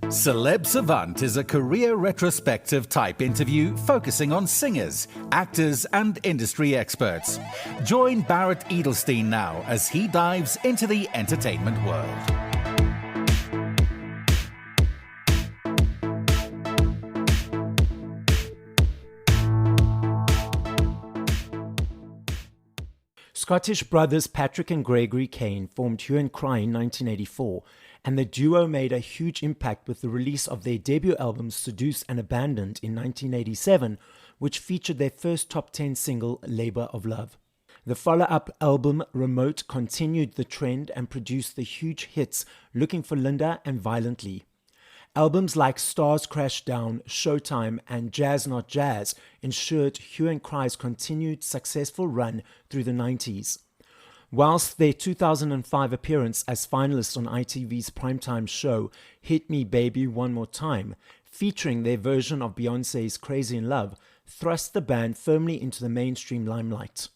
Celeb Savant is a career retrospective type interview focusing on singers, actors, and industry experts. Join Barrett Edelstein now as he dives into the entertainment world. Scottish brothers Patrick and Gregory Kane formed Hue and Cry in 1984, and the duo made a huge impact with the release of their debut album Seduced and Abandoned in 1987, which featured their first top 10 single, Labour of Love. The follow-up album Remote continued the trend and produced the huge hits Looking for Linda and Violently. Albums like Stars Crash Down, Showtime, and Jazz Not Jazz ensured Hue and Cry's continued successful run through the 90s. Whilst their 2005 appearance as finalists on ITV's primetime show Hit Me Baby One More Time, featuring their version of Beyoncé's Crazy in Love, thrust the band firmly into the mainstream limelight.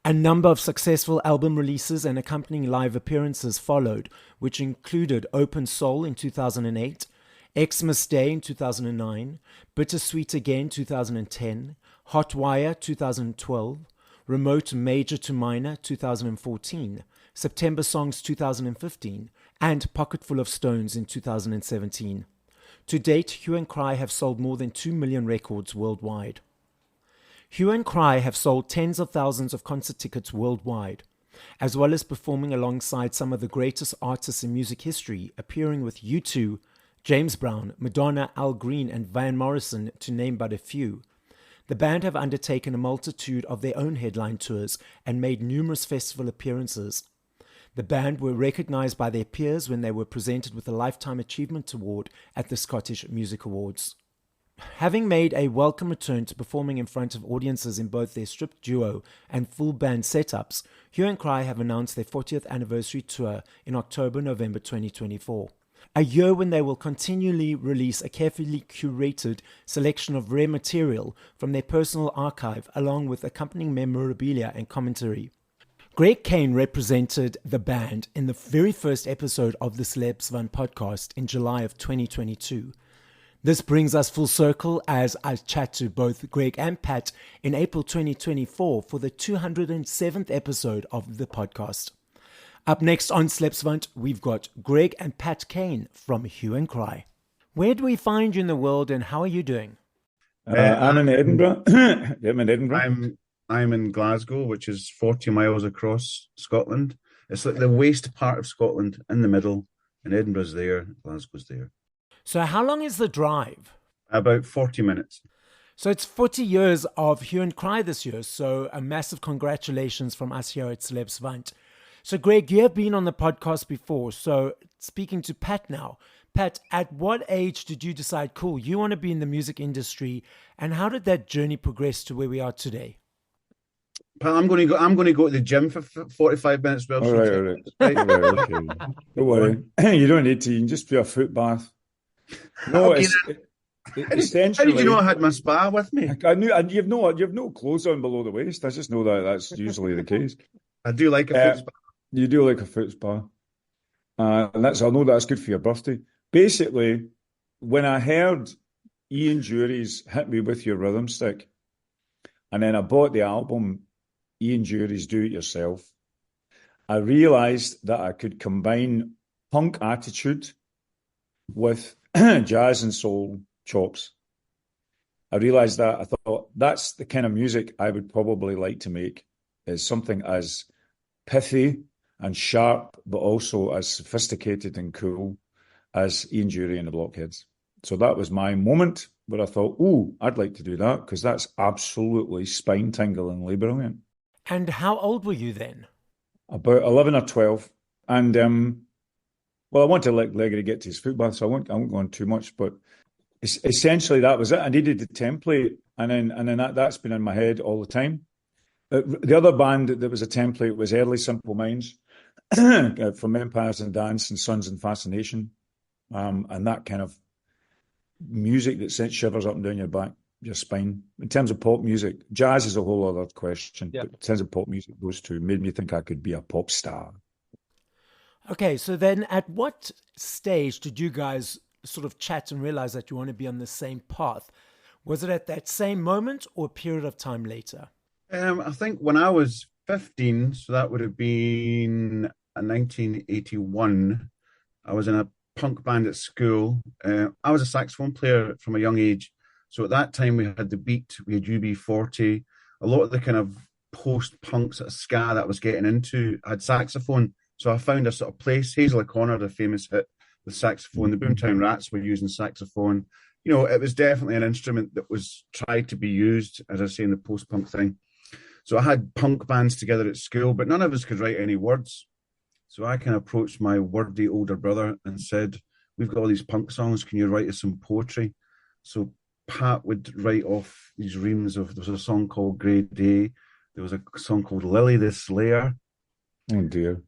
A number of successful album releases and accompanying live appearances followed, which included Open Soul in 2008, Xmas Day in 2009, Bittersweet Again 2010, Hot Wire 2012, Remote Major to Minor 2014, September Songs 2015, and Pocketful of Stones in 2017. To date, Hue and Cry have sold more than 2 million records worldwide. Hue and Cry have sold tens of thousands of concert tickets worldwide, as well as performing alongside some of the greatest artists in music history, appearing with U2, James Brown, Madonna, Al Green, and Van Morrison, to name but a few. The band have undertaken a multitude of their own headline tours and made numerous festival appearances. The band were recognized by their peers when they were presented with a Lifetime Achievement Award at the Scottish Music Awards. Having made a welcome return to performing in front of audiences in both their stripped duo and full band setups, Hue and Cry have announced their 40th anniversary tour in October-November 2024. A year when they will continually release a carefully curated selection of rare material from their personal archive, along with accompanying memorabilia and commentary. Greg Kane represented the band in the very first episode of the Celeb Savant podcast in July of 2022. This brings us full circle as I chat to both Greg and Pat in April 2024 for the 207th episode of the podcast. Up next on Celeb Savant, we've got Greg and Pat Kane from Hue and Cry. Where do we find you in the world and how are you doing? I'm in Edinburgh. I'm in Edinburgh. I'm in Glasgow, which is 40 miles across Scotland. It's like the waste part of Scotland in the middle, and Edinburgh's there, Glasgow's there. So how long is the drive? About 40 minutes. So it's 40 years of Hue and Cry this year, so a massive congratulations from us here at Celeb Savant. So Greg, you have been on the podcast before, so speaking to Pat now. Pat, at what age did you decide, cool, you want to be in the music industry, and how did that journey progress to where we are today? Pat, I'm going to go to the gym for 45 minutes. All right. Okay. Don't worry. You don't need to. You can just do a foot bath. No, Okay, essentially. How did you know I had my spa with me? I knew, and you've no clothes on below the waist. I just know that that's usually the case. I do like a foot spa. You do like a foot spa, and I know that's good for your birthday. Basically, when I heard Ian Dury's "Hit Me With Your Rhythm Stick," and then I bought the album Ian Dury's "Do It Yourself," I realised that I could combine punk attitude with jazz and soul chops. I realised that. I thought that's the kind of music I would probably like to make, is something as pithy and sharp, but also as sophisticated and cool as Ian Dury and the Blockheads. So that was my moment where I thought, I'd like to do that, because that's absolutely spine-tinglingly brilliant. And how old were you then? About 11 or 12. And, well, I want to let Gregory get to his foot bath, so I won't go on too much, but essentially that was it. I needed the template, and then that's been in my head all the time. The other band that was a template was Early Simple Minds, from Empires and Dance and Sons and Fascination, and that kind of music that sent shivers up and down your back, your spine. In terms of pop music, jazz is a whole other question, but in terms of pop music, those two made me think I could be a pop star. Okay, so then at what stage did you guys sort of chat and realize that you want to be on the same path? Was it at that same moment or a period of time later? I think when I was 15, so that would have been 1981, I was in a punk band at school. I was a saxophone player from a young age. So at that time, we had The Beat, we had UB40, a lot of the kind of post-punk sort of ska that I was getting into. I had saxophone. So I found a sort of place. Hazel O'Connor, the famous hit with saxophone. The Boomtown Rats were using saxophone. You know, it was definitely an instrument that was tried to be used, as I say, in the post-punk thing. So I had punk bands together at school, but none of us could write any words. So I kind of approached my wordy older brother and said, we've got all these punk songs. Can you write us some poetry? So Pat would write off these reams of, there was a song called Grey Day. There was a song called Lily the Slayer. Oh dear.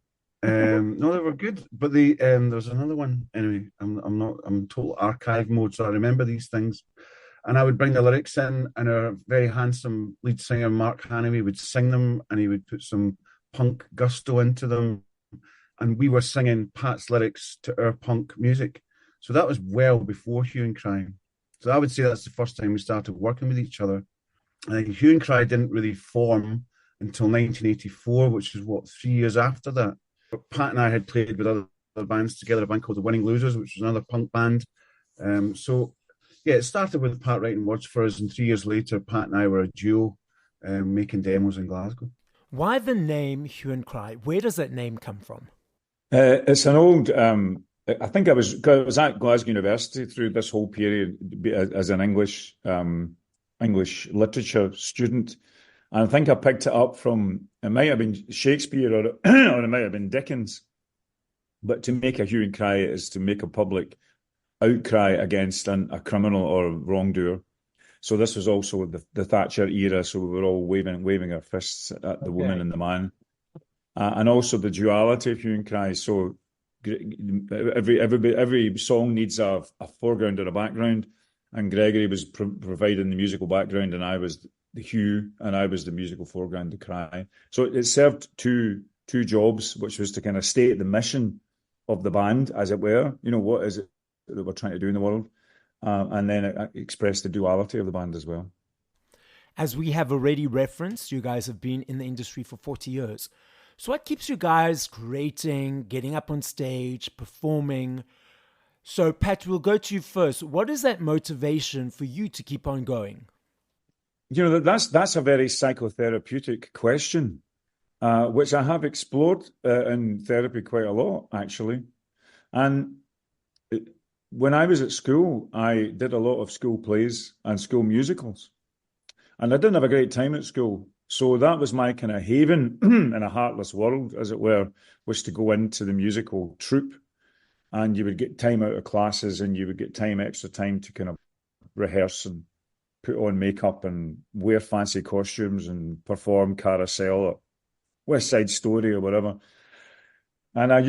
No, they were good, but there was another one. Anyway, I'm total archive mode, so I remember these things. And I would bring the lyrics in, and our very handsome lead singer, Mark Hanamy, would sing them, and he would put some punk gusto into them. And we were singing Pat's lyrics to our punk music. So that was well before Hue and Cry. So I would say that's the first time we started working with each other. I think Hue and Cry didn't really form until 1984, which is 3 years after that. But Pat and I had played with other bands together, a band called The Winning Losers, which was another punk band. So yeah, it started with Pat writing words for us, and 3 years later, Pat and I were a duo making demos in Glasgow. Why the name Hue and Cry? Where does that name come from? It's an old. I think I was at Glasgow University through this whole period as an English literature student, and I think I picked it up from, it might have been Shakespeare or or it might have been Dickens. But to make a hue and cry is to make a public outcry against a criminal or wrongdoer. So this was also the Thatcher era, so we were all waving our fists at the woman and the man. And also the duality of hue and cry. So every song needs a foreground and a background, and Gregory was providing the musical background, and I was the hue, and I was the musical foreground, the cry. So it served two jobs, which was to kind of state the mission of the band, as it were. You know, what is it that we're trying to do in the world? And then it expressed the duality of the band as well. As we have already referenced, you guys have been in the industry for 40 years. So what keeps you guys creating, getting up on stage, performing? So Pat, we'll go to you first. What is that motivation for you to keep on going? You know, that's a very psychotherapeutic question, which I have explored in therapy quite a lot, actually. And when I was at school, I did a lot of school plays and school musicals. And I didn't have a great time at school. So that was my kind of haven in a heartless world, as it were, was to go into the musical troupe. And you would get time out of classes, and you would get extra time to kind of rehearse and put on makeup and wear fancy costumes and perform Carousel or West Side Story or whatever. And I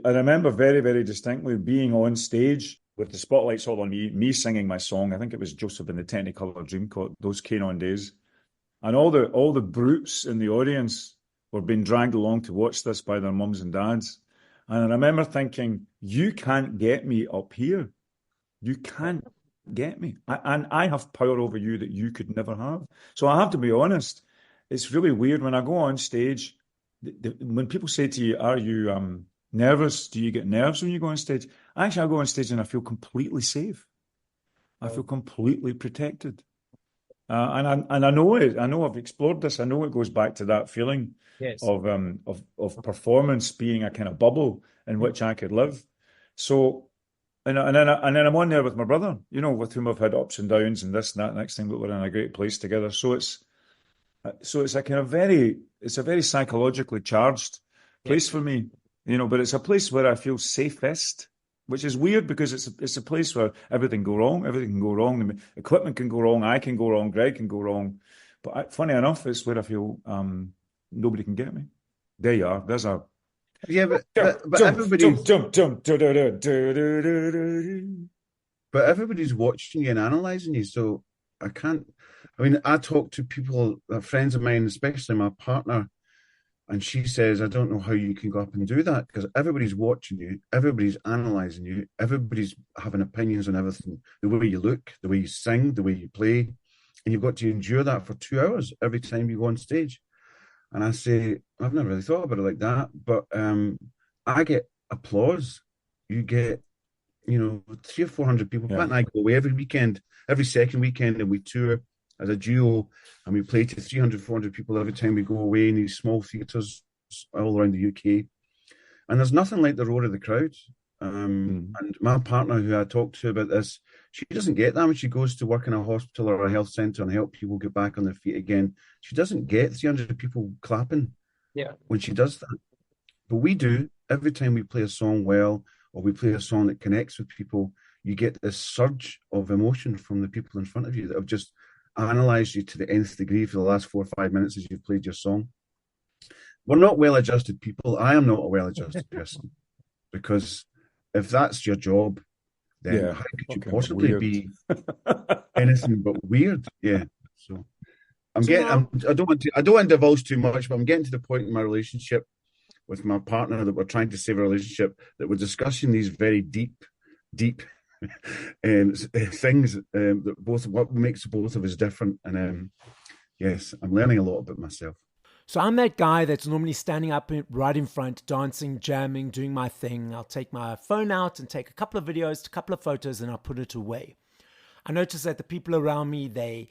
remember very, very distinctly being on stage with the spotlights all on me singing my song. I think it was Joseph and the Technicolor Dreamcoat, those Kane on days. And all the brutes in the audience were being dragged along to watch this by their mums and dads. And I remember thinking, you can't get me up here. You can't get me. And I have power over you that you could never have. So I have to be honest. It's really weird when I go on stage. When people say to you, are you nervous? Do you get nerves when you go on stage? Actually, I go on stage and I feel completely safe. I feel completely protected. And I know it. I know I've explored this. I know it goes back to that feeling of performance being a kind of bubble in which I could live. So, and then I'm on there with my brother, you know, with whom I've had ups and downs and this and that. Next thing, but we're in a great place together. So it's a kind of it's a very psychologically charged place for me, you know. But it's a place where I feel safest. Which is weird because it's a place where everything can go wrong. The equipment can go wrong. I can go wrong. Greg can go wrong. But funny enough, it's where I feel nobody can get me. There you are. There's a but everybody's watching you and analysing you. So I talk to people, friends of mine, especially my partner, And she says, I don't know how you can go up and do that because everybody's watching you, everybody's analysing you, everybody's having opinions on everything, the way you look, the way you sing, the way you play. And you've got to endure that for 2 hours every time you go on stage. And I say, I've never really thought about it like that, but I get applause. You get, 300 or 400 people. Pat and I go away every weekend, every second weekend, and we tour as a duo, and we play to 300, 400 people every time we go away in these small theatres all around the UK. And there's nothing like the roar of the crowd. And my partner, who I talked to about this, she doesn't get that when she goes to work in a hospital or a health centre and help people get back on their feet again. She doesn't get 300 people clapping when she does that. But we do. Every time we play a song well, or we play a song that connects with people, you get this surge of emotion from the people in front of you that have just analysed you to the nth degree for the last 4 or 5 minutes as you've played your song. We're not well-adjusted people. I am not a well-adjusted person, because if that's your job, then how could you possibly be anything but weird? Yeah. So I don't want to divulge too much, but I'm getting to the point in my relationship with my partner that we're trying to save a relationship, that we're discussing these very deep things that what makes both of us different. And yes, I'm learning a lot about myself. So I'm that guy that's normally standing up right in front, dancing, jamming, doing my thing. I'll take my phone out and take a couple of videos, a couple of photos, and I'll put it away. I notice that the people around me, they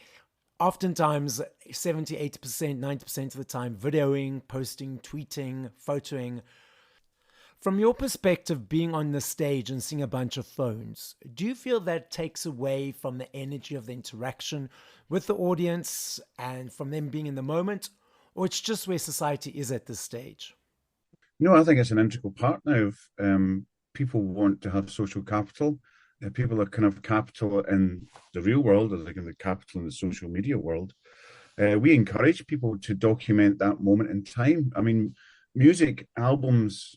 oftentimes 70, 80%, 90% of the time videoing, posting, tweeting, photoing. From your perspective, being on the stage and seeing a bunch of phones, do you feel that takes away from the energy of the interaction with the audience and from them being in the moment? Or it's just where society is at this stage? I think it's an integral part now of people want to have social capital. People are kind of capital in the real world, or they're kind of capital in the social media world. We encourage people to document that moment in time. I mean, music, albums,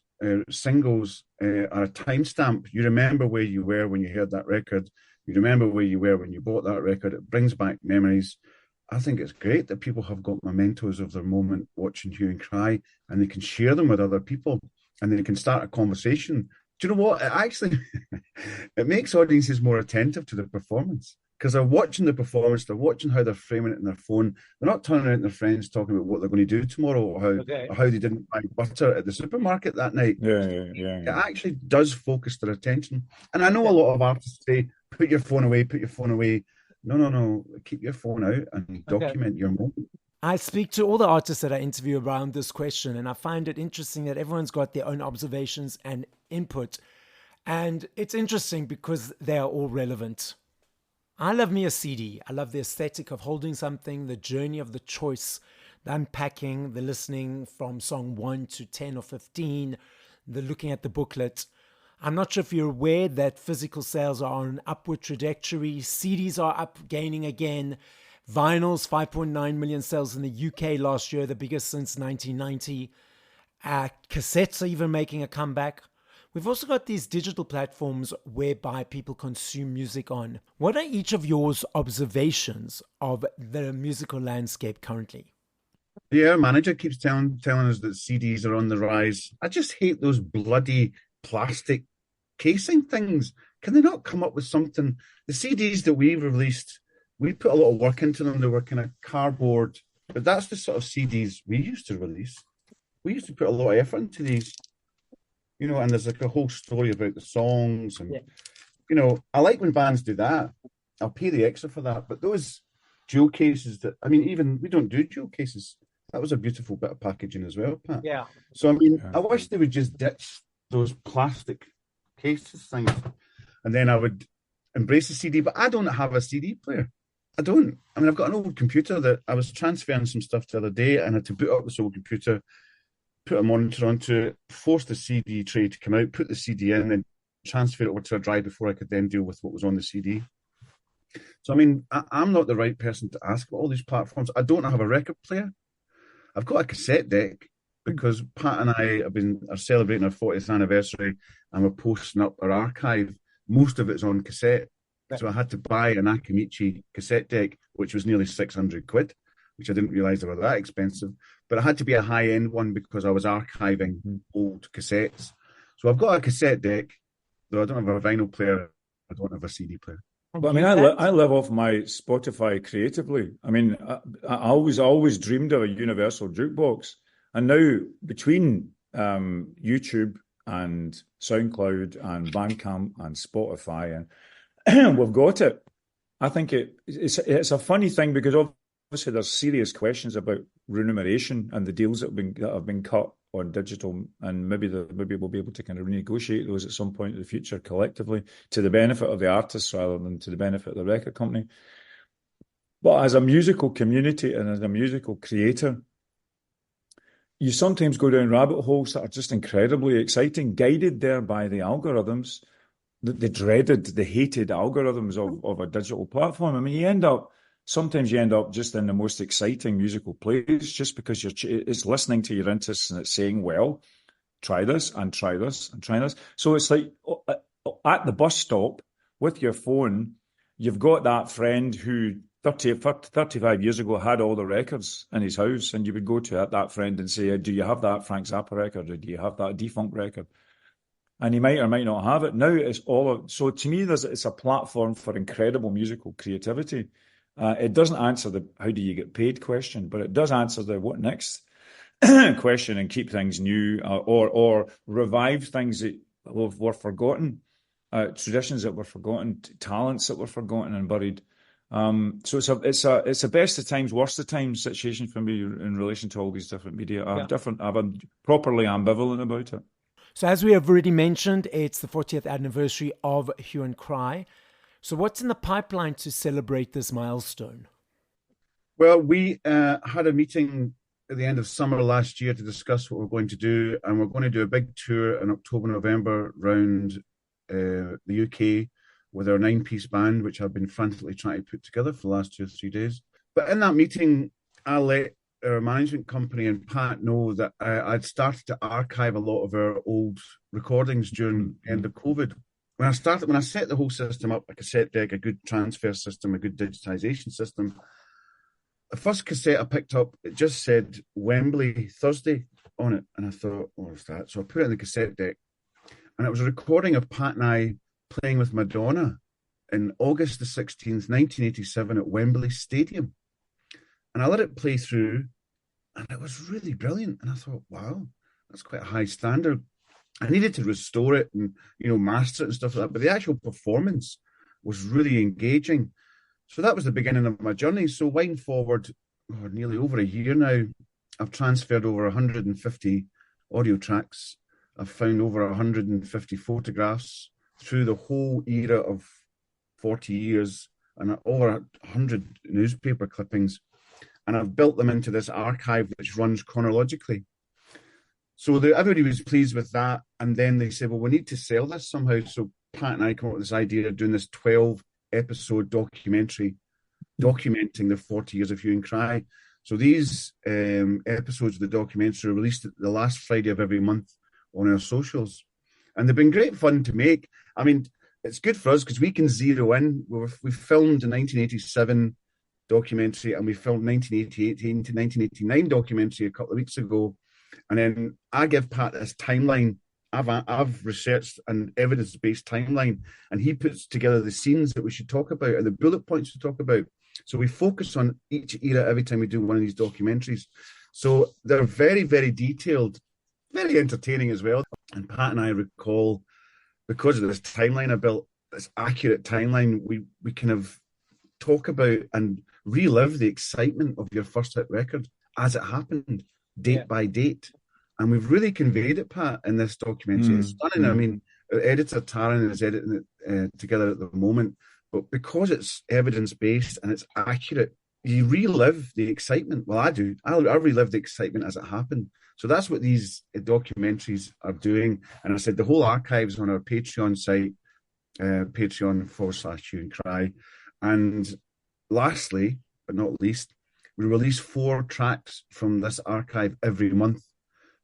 singles are a timestamp. You remember where you were when you heard that record. You remember where you were when you bought that record. It brings back memories. I think it's great that people have got mementos of their moment watching Hue and Cry, and they can share them with other people, and they can start a conversation. Do you know what? It actually it makes audiences more attentive to the performance, because they're watching the performance, they're watching how they're framing it in their phone. They're not turning around to their friends talking about what they're going to do tomorrow, or how they didn't buy butter at the supermarket that night. It actually does focus their attention. And I know a lot of artists say, put your phone away, put your phone away. No. Keep your phone out and document your moment. I speak to all the artists that I interview around this question, and I find it interesting that everyone's got their own observations and input. And it's interesting because they are all relevant. I love me a CD. I love the aesthetic of holding something, the journey of the choice, the unpacking, the listening from song 1 to 10 or 15, the looking at the booklet. I'm not sure if you're aware that physical sales are on an upward trajectory. CDs are up, gaining again. Vinyls, 5.9 million sales in the UK last year, the biggest since 1990. Cassettes are even making a comeback. We've also got these digital platforms whereby people consume music on. What are each of your observations of the musical landscape currently? Yeah, our manager keeps telling us that CDs are on the rise. I just hate those bloody plastic casing things. Can they not come up with something? The CDs that we've released, we put a lot of work into them. They were kind of cardboard, but that's the sort of CDs we used to release. We used to put a lot of effort into these, and there's like a whole story about the songs. And, I like when bands do that. I'll pay the extra for that. But those jewel cases even we don't do jewel cases. That was a beautiful bit of packaging as well, Pat. Yeah. So, I wish they would just ditch those plastic cases things, and then I would embrace the CD. But I don't have a CD player. I don't. I've got an old computer that I was transferring some stuff the other day, and I had to boot up this old computer, put a monitor onto it, force the CD tray to come out, put the CD in, then transfer it over to a drive before I could then deal with what was on the CD. So, I'm not the right person to ask about all these platforms. I don't have a record player. I've got a cassette deck, because Pat and I are celebrating our 40th anniversary, and we're posting up our archive. Most of it's on cassette. So I had to buy an Akamichi cassette deck, which was nearly 600 quid, which I didn't realise they were that expensive. But it had to be a high-end one because I was archiving old cassettes. So I've got a cassette deck, though I don't have a vinyl player. I don't have a CD player. But I mean, I live off my Spotify creatively. I mean, I always dreamed of a universal jukebox, and now between YouTube and SoundCloud and Bandcamp and Spotify, and we've got it. I think it's a funny thing because obviously there's serious questions about remuneration and the deals that have been cut on digital, and maybe we'll be able to kind of renegotiate those at some point in the future collectively to the benefit of the artists rather than to the benefit of the record company. But as a musical community and as a musical creator, you sometimes go down rabbit holes that are just incredibly exciting, guided there by the algorithms, the dreaded, the hated algorithms of a digital platform. I mean, sometimes you end up just in the most exciting musical place just because it's listening to your interests and it's saying, well, try this and try this and try this. So it's like at the bus stop with your phone, you've got that friend who 35 years ago had all the records in his house, and you would go to that friend and say, do you have that Frank Zappa record, or do you have that Defunct record? And he might or might not have it. Now it's so to me, it's a platform for incredible musical creativity. It doesn't answer the how do you get paid question, but it does answer the what next question and keep things new or revive things that were forgotten, traditions that were forgotten, talents that were forgotten and buried. So it's a best of times, worst of times situation for me in relation to all these different media. I'm properly ambivalent about it. So as we have already mentioned, it's the 40th anniversary of Hue and Cry. So what's in the pipeline to celebrate this milestone? Well, we had a meeting at the end of summer last year to discuss what we're going to do, and we're going to do a big tour in October, November around the UK with our 9-piece band, which I've been frantically trying to put together for the last 2 or 3 days. But in that meeting, I let our management company and Pat know that I'd started to archive a lot of our old recordings during the end of COVID. When I set the whole system up, a cassette deck, a good transfer system, a good digitization system, the first cassette I picked up, it just said Wembley Thursday on it. And I thought, what was that? So I put it in the cassette deck. And it was a recording of Pat and I playing with Madonna in August the 16th, 1987 at Wembley Stadium. And I let it play through, and it was really brilliant. And I thought, wow, that's quite a high standard. I needed to restore it and, master it and stuff like that. But the actual performance was really engaging. So that was the beginning of my journey. So wind forward, nearly over a year now, I've transferred over 150 audio tracks. I've found over 150 photographs through the whole era of 40 years and over 100 newspaper clippings. And I've built them into this archive which runs chronologically. So everybody was pleased with that. And then they said, well, we need to sell this somehow. So Pat and I come up with this idea of doing this 12-episode documentary documenting the 40 years of Hue and Cry. So these episodes of the documentary are released the last Friday of every month on our socials. And they've been great fun to make. I mean, it's good for us because we can zero in. We filmed a 1987 documentary and we filmed 1988 to 1989 documentary a couple of weeks ago. And then I give Pat this timeline. I've researched an evidence-based timeline, and he puts together the scenes that we should talk about and the bullet points to talk about. So we focus on each era every time we do one of these documentaries. So they're very, very detailed, very entertaining as well. And Pat and I recall, because of this timeline I built, this accurate timeline, we kind of talk about and relive the excitement of your first hit record as it happened, date by date. And we've really conveyed it, Pat, in this documentary. It's stunning. I mean, our editor, Taryn, is editing it together at the moment. But because it's evidence-based and it's accurate, you relive the excitement. Well, I do. I relive the excitement as it happened. So that's what these documentaries are doing. And I said the whole archive's on our Patreon site, Patreon/Hue and Cry. And lastly, but not least, we release 4 tracks from this archive every month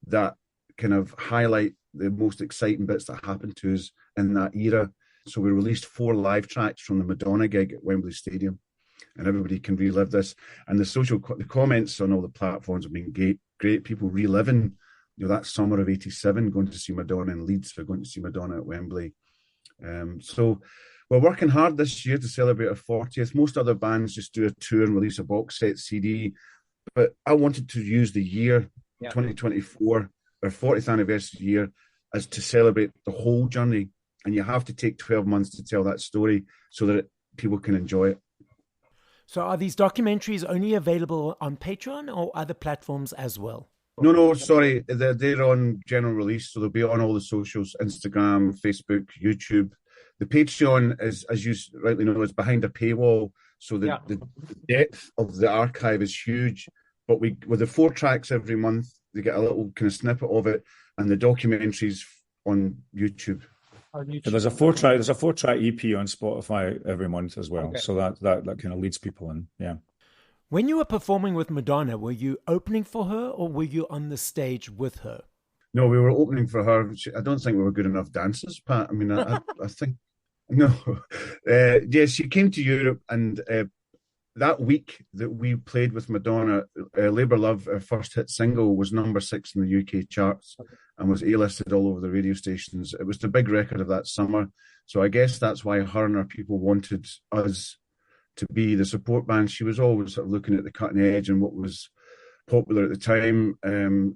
that kind of highlight the most exciting bits that happened to us in that era. So we released 4 live tracks from the Madonna gig at Wembley Stadium. and everybody can relive this. And the comments on all the platforms have been great. People reliving, that summer of '87, going to see Madonna in Leeds, or going to see Madonna at Wembley. So we're working hard this year to celebrate our 40th. Most other bands just do a tour and release a box set CD, but I wanted to use the year 2024, our 40th anniversary year, as to celebrate the whole journey. And you have to take 12 months to tell that story so that people can enjoy it. So are these documentaries only available on Patreon or other platforms as well? No, sorry. They're on general release, so they'll be on all the socials, Instagram, Facebook, YouTube. The Patreon is, as you rightly know, is behind a paywall, so the depth of the archive is huge. But with the 4 tracks every month, they get a little kind of snippet of it, and the documentaries on YouTube. There's a 4-track EP on Spotify every month as well, so that kind of leads people in. Yeah. When you were performing with Madonna, were you opening for her or were you on the stage with her? No, we were opening for her. I don't think we were good enough dancers, Pat. I mean, I think no. Yes, she came to Europe, and that week that we played with Madonna, Labour Love, our first hit single, was number 6 in the UK charts and was A-listed all over the radio stations. It was the big record of that summer. So I guess that's why her and her people wanted us to be the support band. She was always sort of looking at the cutting edge and what was popular at the time.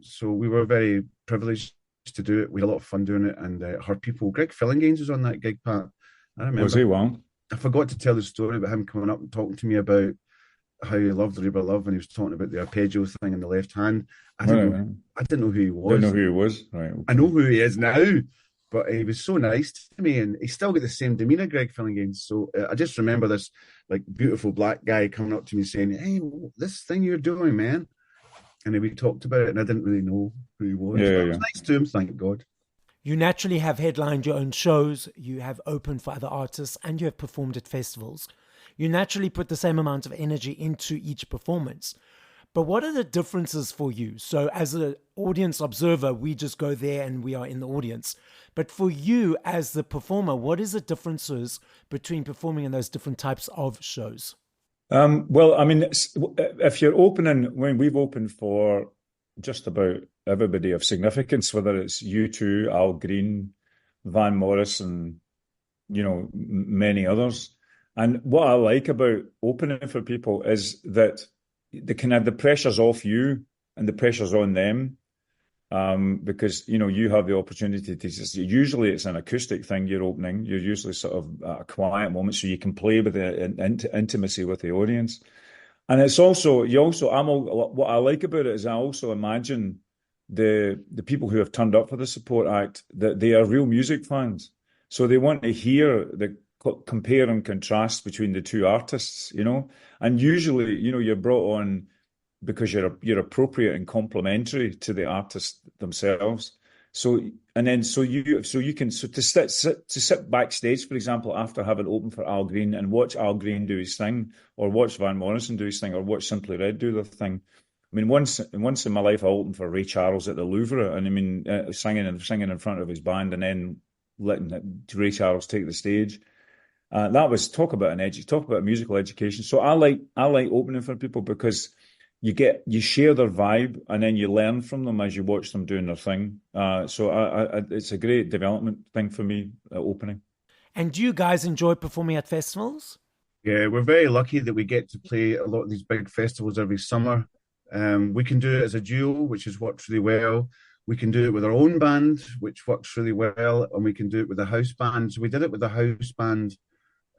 So we were very privileged to do it. We had a lot of fun doing it. And her people, Greg Fillinganes was on that gig, Pat. I remember. Was he? Wow. I forgot to tell the story about him coming up and talking to me about how he loved Labour Love, and he was talking about the arpeggio thing in the left hand. I didn't know who he was. Didn't know who he was. Right. Okay. I know who he is now, but he was so nice to me, and he still got the same demeanour, Greg Fillinganes. So I just remember this beautiful black guy coming up to me saying, "Hey, this thing you're doing, man." And we talked about it, and I didn't really know who he was. It was nice to him, thank God. You naturally have headlined your own shows, you have opened for other artists, and you have performed at festivals. You naturally put the same amount of energy into each performance. But what are the differences for you? So as an audience observer, we just go there and we are in the audience. But for you as the performer, what is the differences between performing in those different types of shows? Well, I mean, if you're opening, when we've opened for just about everybody of significance, whether it's U2, Al Green, Van Morrison, many others. And what I like about opening for people is that the pressure's off you and the pressure's on them, because you have the opportunity to usually it's an acoustic thing you're opening. You're usually sort of at a quiet moment, so you can play with the intimacy with the audience. And it's also what I like about it is I also imagine the people who have turned up for the support act, that they are real music fans, so they want to hear the compare and contrast between the two artists, and usually, you're brought on because you're appropriate and complimentary to the artists themselves. So to sit backstage, for example, after having opened for Al Green and watch Al Green do his thing, or watch Van Morrison do his thing, or watch Simply Red do their thing. I mean, once in my life, I opened for Ray Charles at the Louvre, and I mean, singing in front of his band, and then letting Ray Charles take the stage. That was talk about musical education. So I like opening for people because you share their vibe, and then you learn from them as you watch them doing their thing. So it's a great development thing for me, opening. And do you guys enjoy performing at festivals? Yeah, we're very lucky that we get to play a lot of these big festivals every summer. We can do it as a duo, which has worked really well. We can do it with our own band, which works really well, and we can do it with a house band. So we did it with a house band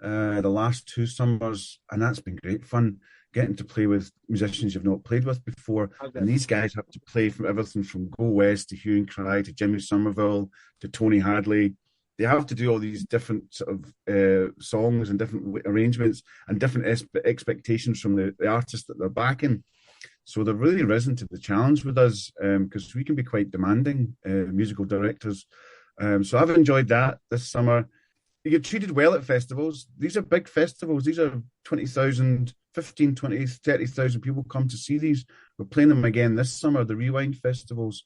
the last 2 summers, and that's been great fun, getting to play with musicians you've not played with before. Okay. And these guys have to play from everything from Go West to Hue and Cry to Jimmy Somerville to Tony Hadley. They have to do all these different sort of songs and different arrangements and different expectations from the artist that they're backing. So they've really risen to the challenge with us, because we can be quite demanding musical directors. So I've enjoyed that this summer. You get treated well at festivals. These are big festivals. These are 20,000, 15, 20, 30,000 people come to see these. We're playing them again this summer, the Rewind festivals.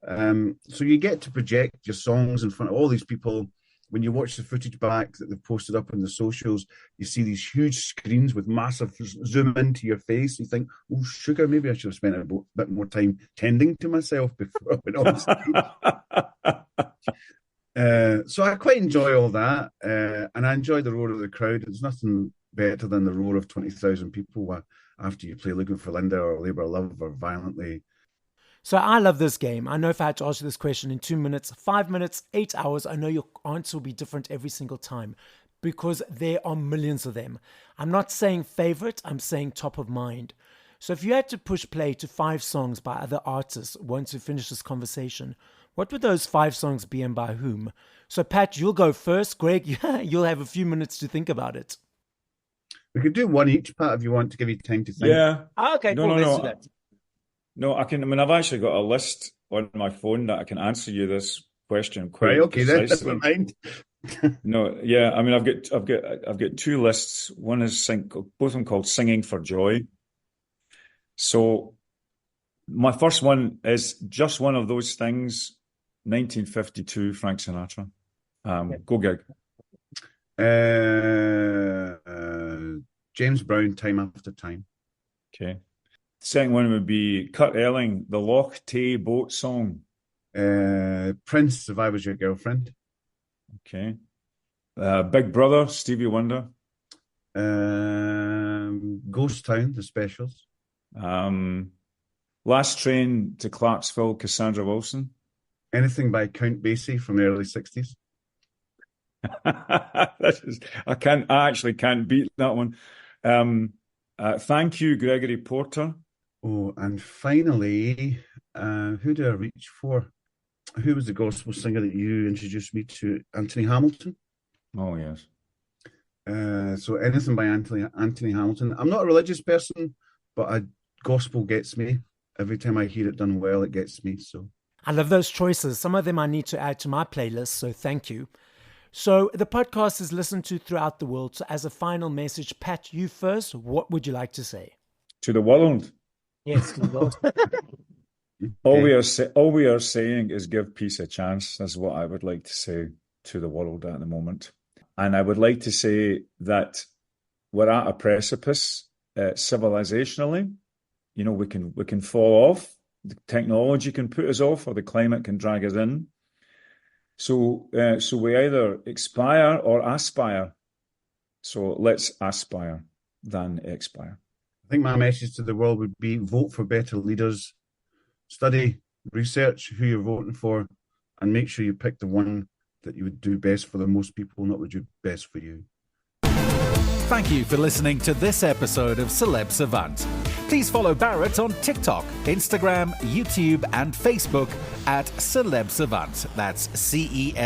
So you get to project your songs in front of all these people when you watch the footage back that they've posted up on the socials, you see these huge screens with massive zoom into your face. You think, oh, sugar, maybe I should have spent a bit more time tending to myself before I went on stage. So I quite enjoy all that. And I enjoy the roar of the crowd. There's nothing better than the roar of 20,000 people after you play Looking for Linda or Labour of Love or Violently. So I love this game. I know if I had to ask you this question in 2 minutes, 5 minutes, 8 hours, I know your answer will be different every single time because there are millions of them. I'm not saying favorite, I'm saying top of mind. So if you had to push play to 5 songs by other artists once we finish this conversation, what would those 5 songs be and by whom? So Pat, you'll go first. Greg, you'll have a few minutes to think about it. We could do one each, Pat, if you want to give you time to think. Yeah. Okay, cool. Let's do that. No, I can. I mean, I've actually got a list on my phone that I can answer you this question quite right, okay, precisely. Never mind. No, yeah. I mean, I've got 2 lists. One is both of them called "Singing for Joy." So, my first one is just one of those things. 1952, Frank Sinatra. Go, Gig. James Brown, Time After Time. Okay. Second one would be Kurt Elling, the Loch Tay boat song. Prince, If I Was Your Girlfriend. Okay. Big Brother, Stevie Wonder. Ghost Town, The Specials. Last Train to Clarksville, Cassandra Wilson. Anything by Count Basie from the early 60s. I actually can't beat that one. Thank You, Gregory Porter. Oh, and finally, who do I reach for? Who was the gospel singer that you introduced me to? Anthony Hamilton. Oh, yes. So anything by Anthony Hamilton. I'm not a religious person, but gospel gets me. Every time I hear it done well, it gets me. So I love those choices. Some of them I need to add to my playlist, so thank you. So the podcast is listened to throughout the world. So as a final message, Pat, you first, what would you like to say? To the world. Yes, to the world. All we are saying is give peace a chance. That's what I would like to say to the world at the moment. And I would like to say that we're at a precipice civilizationally. You know, we can fall off. The technology can put us off, or the climate can drag us in. So we either expire or aspire. So let's aspire than expire. I think my message to the world would be vote for better leaders, study, research who you're voting for, and make sure you pick the one that you would do best for the most people, not would do best for you. Thank you for listening to this episode of Celeb Savant. Please follow Barrett on TikTok, Instagram, YouTube, and Facebook at Celeb Savant. That's CelebSavant.